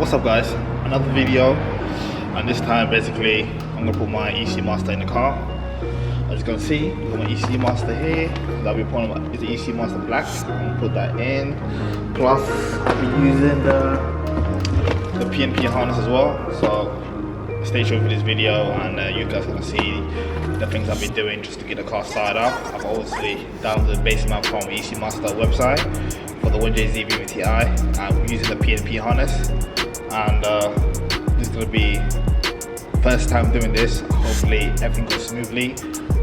What's up guys, another video, and this time basically I'm gonna put my EC Master in the car. As you can see, I've got my EC Master here. That'll be part of the EC Master Black. I'm gonna put that in. Plus I'll be using the PNP harness as well. So stay tuned for this video, and you guys are gonna see the things I've been doing just to get the car started up. I've obviously downloaded the base map from EC Master website for the 1JZ VVTi. I'm using the PNP harness, and this is going to be first time doing this. Hopefully everything goes smoothly.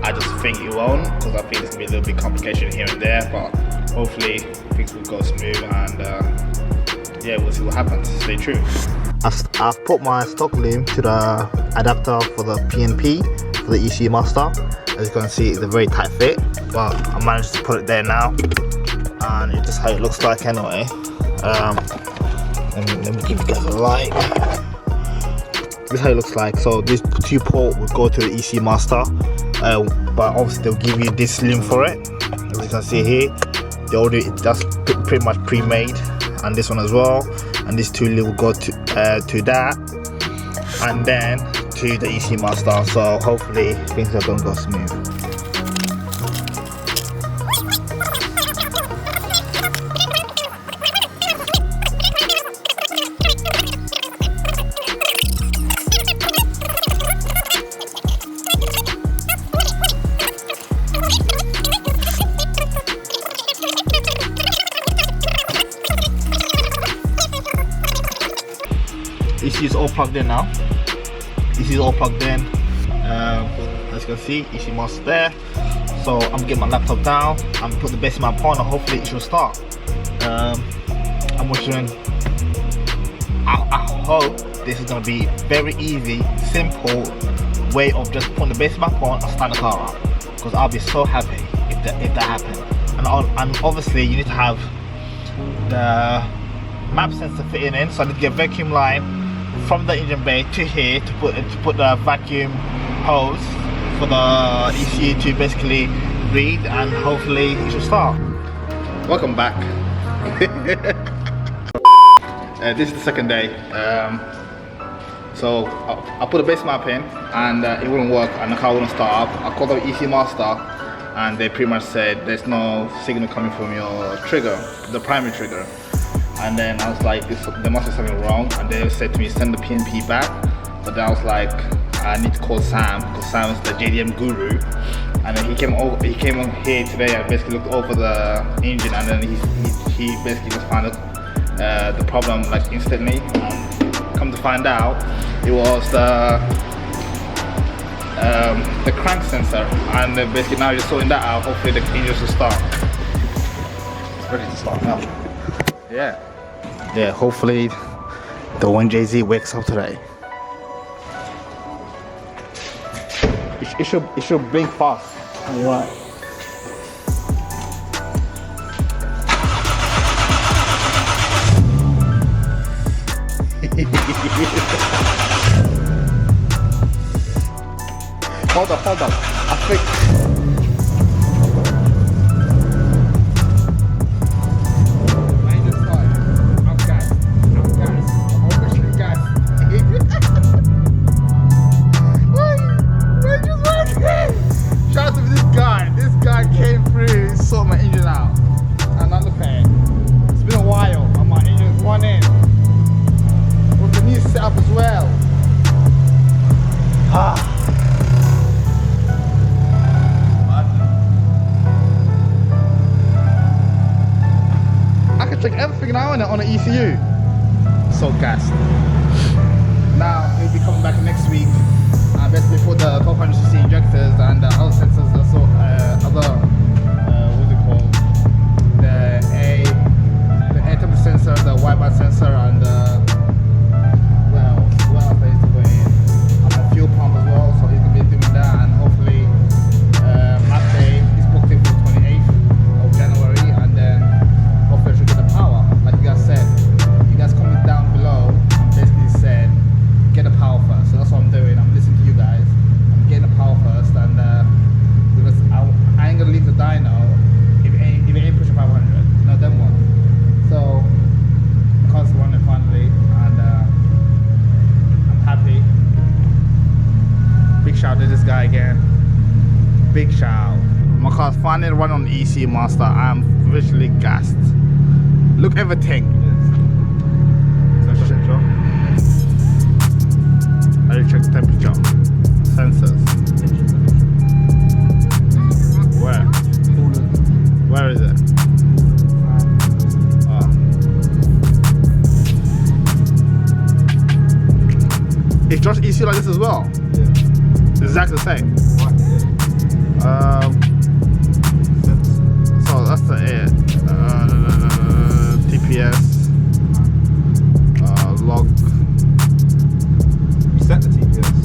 I just think it won't, because I think there's going to be a little bit complication here and there, but hopefully things will go smooth, and yeah, we'll see what happens. Stay tuned. I've put my stock loom to the adapter for the PNP for the EC Master. As you can see, it's a very tight fit, but I managed to put it there now, and it's just how it looks like anyway. Let me give you guys a light. This is how it looks like. So this 2-port will go to the EC Master, but obviously they'll give you this loom for it. As you can see here, they already, that's pretty much pre-made, and this one as well. And this 2 loom will go to that, and then to the EC Master. So hopefully things are gonna go smooth. EC is all plugged in now. EC is all plugged in. As you can see, EC Master there. So I'm getting my laptop down. I'm putting the base map on, and hopefully it should start. I'm wishing. I hope this is gonna be very easy, simple way of just putting the base map on and starting the car up. Because I'll be so happy if that happens. And obviously you need to have the map sensor fitting in. So I need to get a vacuum line from the engine bay to here to put the vacuum hose for the ECU to basically read, and hopefully it should start. Welcome back. This is the second day. So I put a base map in, and it wouldn't work, and the car wouldn't start up. I called the EC Master, and they pretty much said there's no signal coming from your trigger, the primary trigger. And then I was like, there must be something wrong, and they said to me, send the PNP back. But then I was like, I need to call Sam, because Sam is the JDM guru. And then he came on here today and basically looked over the engine, and then he basically just found the problem like instantly. And come to find out, it was the crank sensor, and basically now you're sorting that out. Hopefully the engine should start. It's ready to start now. Yeah, hopefully the 1JZ wakes up today. It should blink fast. Alright. Hold up. I think. Check everything now on the ECU. So gassed. Now he'll be coming back next week. Basically for the 1200cc injectors and the other sensors, also other what's it called? The air temperature sensor, the white band sensor, and what else I used to put in? I'm on fuel pump as well, so he's gonna be doing that, and hopefully last day he's booked in for the 28th of January, and then hopefully I should get the power. Like you guys said, you guys comment down below and basically said get the power first. So that's what I'm doing. I'm listening to you guys. I'm getting the power first, and because I ain't gonna leave the dyno if it ain't pushing 500. No, then what? So the car's running finally. guy again. Big shout out. My car's finally running on the ECU master. I'm visually gassed. Look everything. Temperature. I need to check the temperature. Sensors. Where? Where is it? It's just ECU like this as well? Yeah. Exactly the same? What? So that's the TPS log. You set the TPS?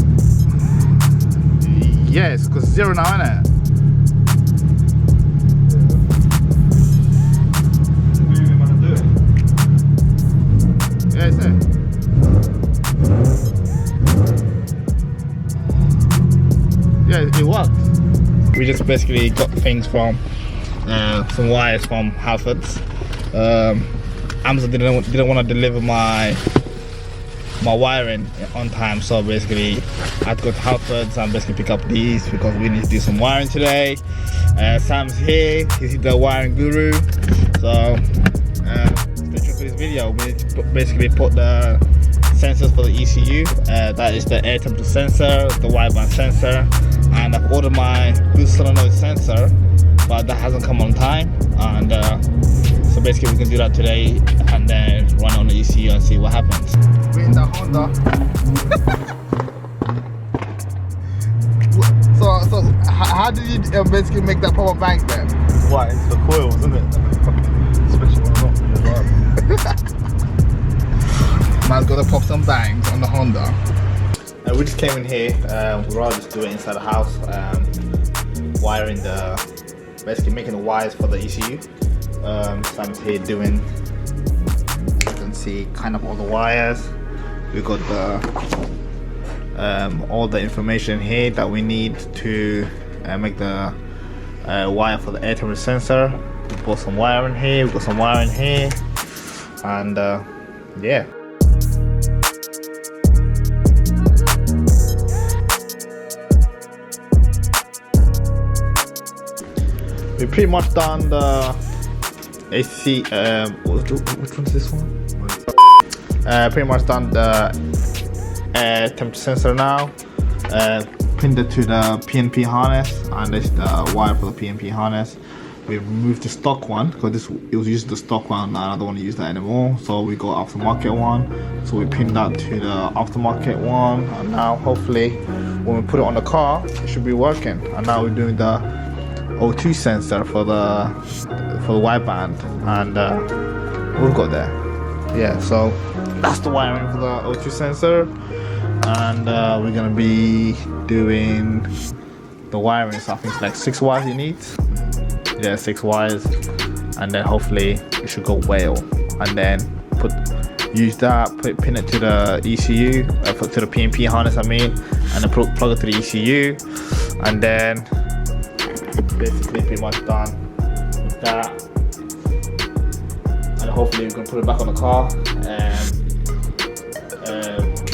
Yes, because 0 now, isn't it? What do you even want to do it? Yeah, it's it. Yeah, it worked. We just basically got things from some wires from Halfords. Amazon didn't want to deliver my wiring on time, so basically I had to go to Halfords and basically pick up these because we need to do some wiring today. Sam's here, he's the wiring guru, so stay tuned for this video. We need to basically put the sensors for the ECU, that is the air temperature sensor, the wideband sensor, and I've ordered my boost solenoid sensor, but that hasn't come on time, and so basically we can do that today and then run on the ECU and see what happens. We're in the Honda. so how did you basically make that power bank then? Why? It's the coils, isn't it? Especially when I'm not. Man's gonna pop some bangs on the Honda. We just came in here, we'd rather just do it inside the house, wiring basically making the wires for the ECU. Sam's here doing, you can see kind of all the wires. We got all the information here that we need to make the wire for the air temperature sensor. We put some wire in here, we got some wire in here, and yeah. We pretty much done the AC. Which one's this one? Pretty much done the air temperature sensor now. Pinned it to the PNP harness, and this is the wire for the PNP harness. We removed the stock one because it was using the stock one, and I don't want to use that anymore. So we got aftermarket one. So we pinned that to the aftermarket one, and now hopefully when we put it on the car, it should be working. And now we're doing the O2 sensor for the wideband, and we've got there. Yeah, so that's the wiring for the O2 sensor, and we're gonna be doing the wiring. So I think it's like 6 wires you need. Yeah, 6 wires, and then hopefully it should go well. And then pin it to the ECU, to the PNP harness, I mean, and then plug it to the ECU, and then basically pretty much done with that, and hopefully we can put it back on the car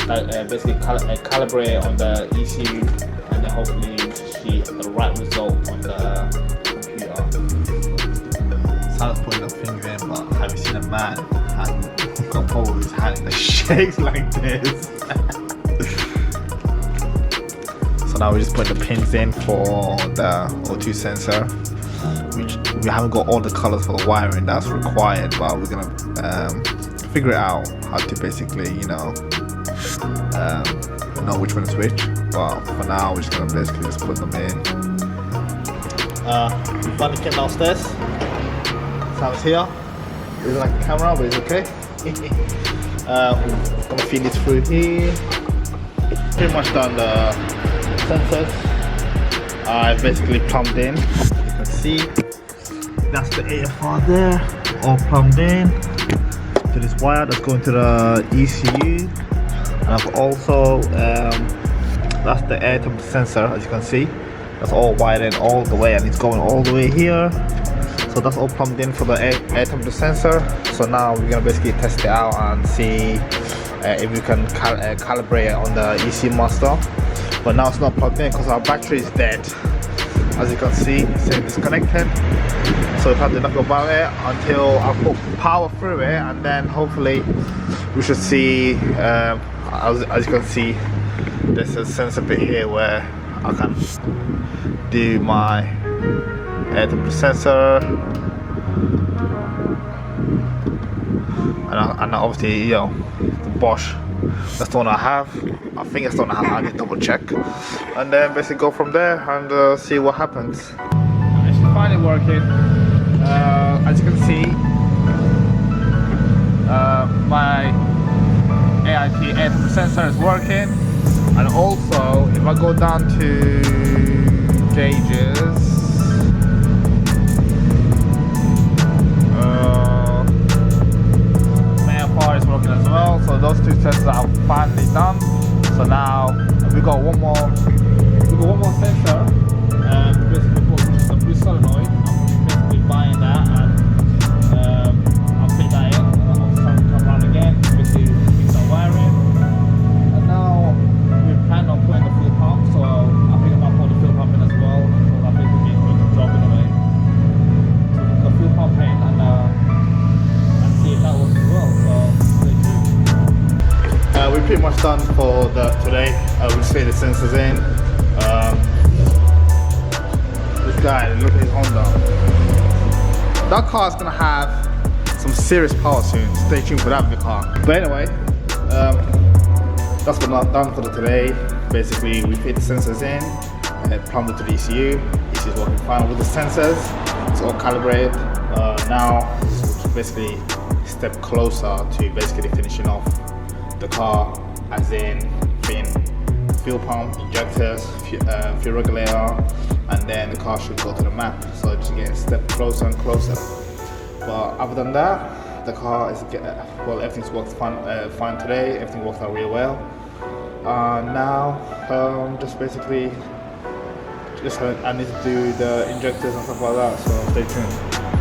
and basically calibrate on the ECU, and then hopefully see the right result on the computer. Sounds putting the finger in, but have you seen a man got hold of his hand and it shakes like this? Now we're just putting the pins in for the O2 sensor. We haven't got all the colors for the wiring that's required, but we're gonna figure it out how to basically, know which one is which. But for now, we're just gonna basically just put them in. We finally came downstairs. Sam's here. He doesn't like the camera, but it's okay. We're gonna feed this through here. Pretty much done the sensors. I've basically plumbed in. You can see that's the AFR there, all plumbed in to this wire that's going to the ECU. And I've also that's the air temperature sensor, as you can see. That's all wired in all the way, and it's going all the way here. So that's all plumbed in for the air temperature sensor. So now we're gonna basically test it out and see if we can calibrate it on the ECU master. but now it's not plugged in because our battery is dead. As you can see, it's disconnected. So we have to know about it until I put power through it, and then hopefully we should see, as you can see, there's a sensor bit here where I can do my air temperature sensor, and obviously, you know, the Bosch, that's the one I have. I think it's the one I have. I need to double check, and then basically go from there and see what happens. It's finally working. As you can see, my AIP air temperature sensor is working, and also if I go down to gauges, AFR is working as well. So those two sensors are finally done. So now we got one more sensor, and basically which is the blue solenoid. I'm basically buying that, and I'll fit that in, and I'll come around again, basically fix our wiring. And now we plan on putting the fuel pump, so I think I might put the fuel pump in as well, because I think we'll be doing the job in a way. So we put the fuel pump in and see if that works as well. So stay tuned. We're pretty much done for today. We just fit the sensors in. This guy, look at his Honda. That car is gonna have some serious power soon. Stay tuned for that in the car. But anyway, that's what I've done for today. Basically, we fit the sensors in, plumbed it to the ECU. ECU is working fine with the sensors. It's all calibrated. Now, it's basically a step closer to basically finishing off the car, as in fitting fuel pump, injectors, fuel regulator, and then the car should go to the map. So just getting a step closer and closer. But other than that, the car is well, everything's worked fine today. Everything worked out really well. Now just basically I need to do the injectors and stuff like that. So stay tuned.